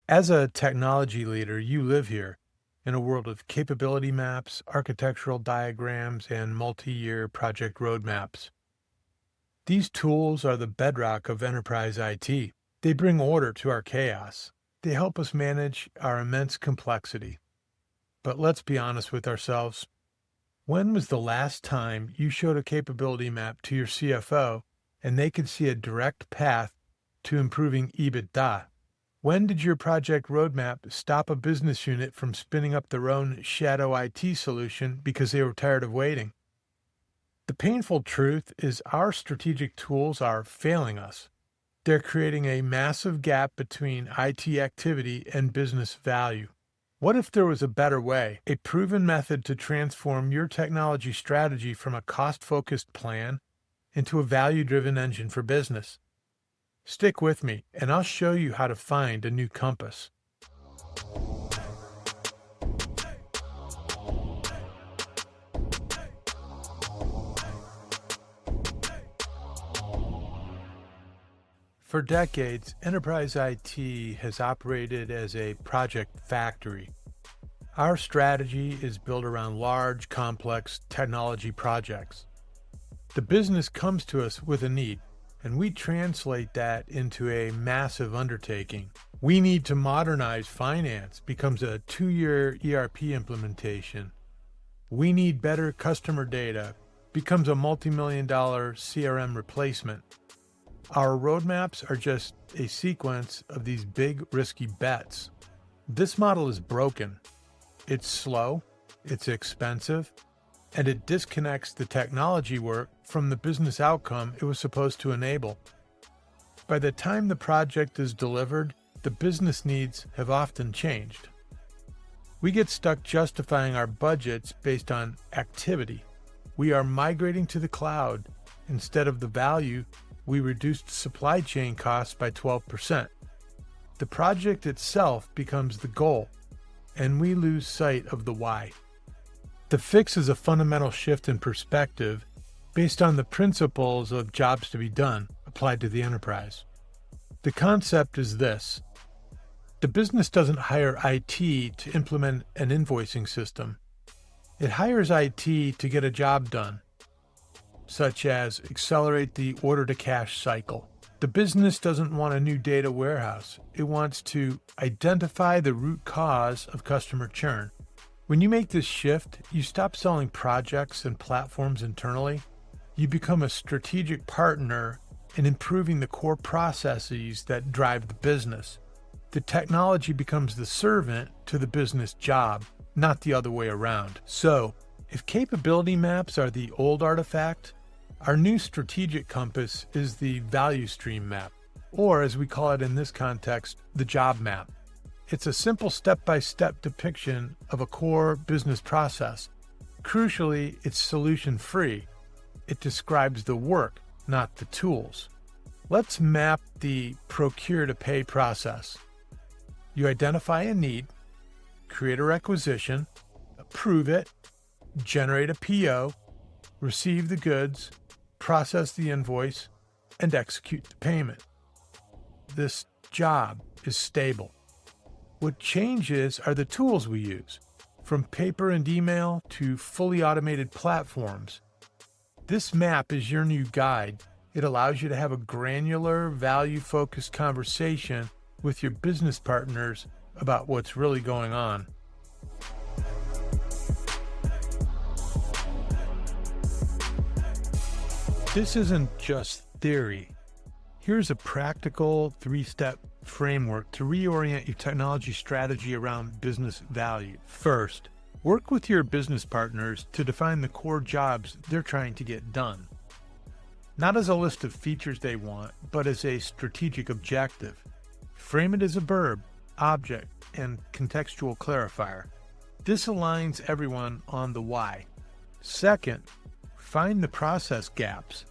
As a technology leader, you live here in a world of capability maps, architectural diagrams, and multi-year project roadmaps. These tools are the bedrock of enterprise IT. They bring order to our chaos. They help us manage our immense complexity. But let's be honest with ourselves. When was the last time you showed a capability map to your CFO and they could see a direct path to improving EBITDA? When did your project roadmap stop a business unit from spinning up their own shadow IT solution because they were tired of waiting? The painful truth is our strategic tools are failing us. They're creating a massive gap between IT activity and business value. What if there was a better way, a proven method to transform your technology strategy from a cost-focused plan into a value-driven engine for business? Stick with me, and I'll show you how to find a new compass. For decades, enterprise IT has operated as a project factory. Our strategy is built around large, complex technology projects. The business comes to us with a need, and we translate that into a massive undertaking. We need to modernize finance, becomes a 2-year ERP implementation. We need better customer data, becomes a multi-million-dollar CRM replacement. Our roadmaps are just a sequence of these big, risky bets. This model is broken. It's slow, it's expensive, and it disconnects the technology work from the business outcome it was supposed to enable. By the time the project is delivered, the business needs have often changed. We get stuck justifying our budgets based on activity. We are migrating to the cloud. Instead of the value, we reduced supply chain costs by 12%. The project itself becomes the goal, and we lose sight of the why. The fix is a fundamental shift in perspective based on the principles of jobs to be done applied to the enterprise. The concept is this: the business doesn't hire IT to implement an invoicing system. It hires IT to get a job done, such as accelerate the order-to-cash cycle. The business doesn't want a new data warehouse. It wants to identify the root cause of customer churn. When you make this shift, you stop selling projects and platforms internally. You become a strategic partner in improving the core processes that drive the business. The technology becomes the servant to the business job, not the other way around. So, if capability maps are the old artifact, our new strategic compass is the value stream map, or as we call it in this context, the job map. It's a simple step-by-step depiction of a core business process. Crucially, it's solution-free. It describes the work, not the tools. Let's map the procure-to-pay process. You identify a need, create a requisition, approve it, generate a PO, receive the goods, process the invoice, and execute the payment. This job is stable. What changes are the tools we use, from paper and email to fully automated platforms. This map is your new guide. It allows you to have a granular, value-focused conversation with your business partners about what's really going on. This isn't just theory. Here's a practical 3-step framework to reorient your technology strategy around business value. First, work with your business partners to define the core jobs they're trying to get done. Not as a list of features they want, but as a strategic objective. Frame it as a verb, object, and contextual clarifier. This aligns everyone on the why. Second, find the process gaps.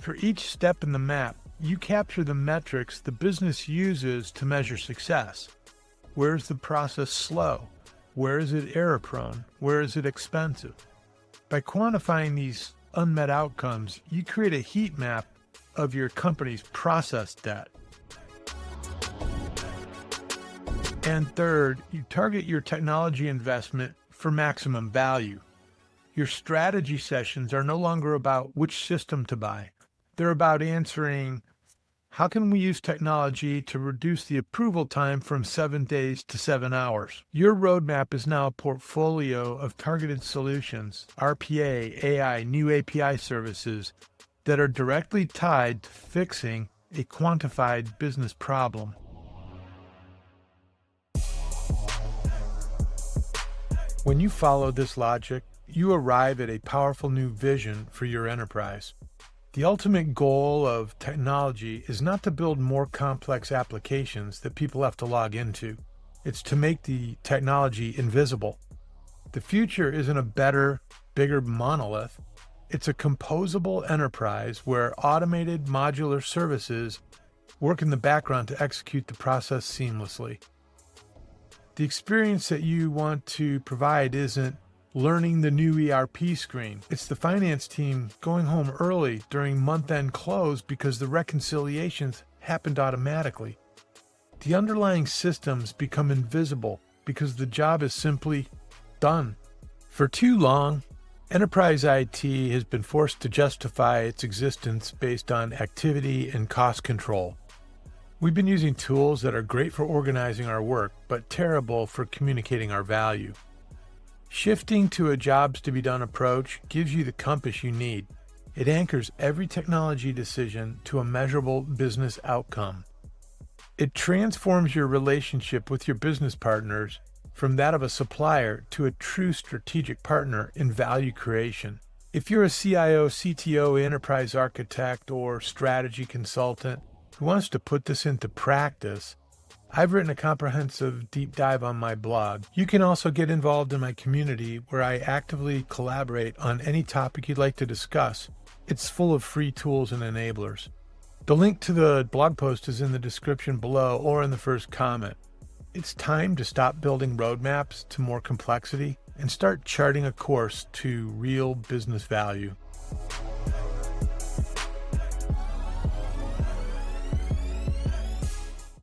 For each step in the map, you capture the metrics the business uses to measure success. Where is the process slow? Where is it error-prone? Where is it expensive? By quantifying these unmet outcomes, you create a heat map of your company's process debt. And third, you target your technology investment for maximum value. Your strategy sessions are no longer about which system to buy. They're about answering, how can we use technology to reduce the approval time from 7 days to 7 hours? Your roadmap is now a portfolio of targeted solutions, RPA, AI, new API services that are directly tied to fixing a quantified business problem. When you follow this logic, you arrive at a powerful new vision for your enterprise. The ultimate goal of technology is not to build more complex applications that people have to log into. It's to make the technology invisible. The future isn't a better, bigger monolith. It's a composable enterprise where automated modular services work in the background to execute the process seamlessly. The experience that you want to provide isn't learning the new ERP screen. It's the finance team going home early during month-end close because the reconciliations happened automatically. The underlying systems become invisible because the job is simply done. For too long, enterprise IT has been forced to justify its existence based on activity and cost control. We've been using tools that are great for organizing our work, but terrible for communicating our value. Shifting to a jobs-to-be-done approach gives you the compass you need. It anchors every technology decision to a measurable business outcome. It transforms your relationship with your business partners from that of a supplier to a true strategic partner in value creation. If you're a CIO, CTO, enterprise architect, or strategy consultant who wants to put this into practice, I've written a comprehensive deep dive on my blog. You can also get involved in my community where I actively collaborate on any topic you'd like to discuss. It's full of free tools and enablers. The link to the blog post is in the description below or in the first comment. It's time to stop building roadmaps to more complexity and start charting a course to real business value.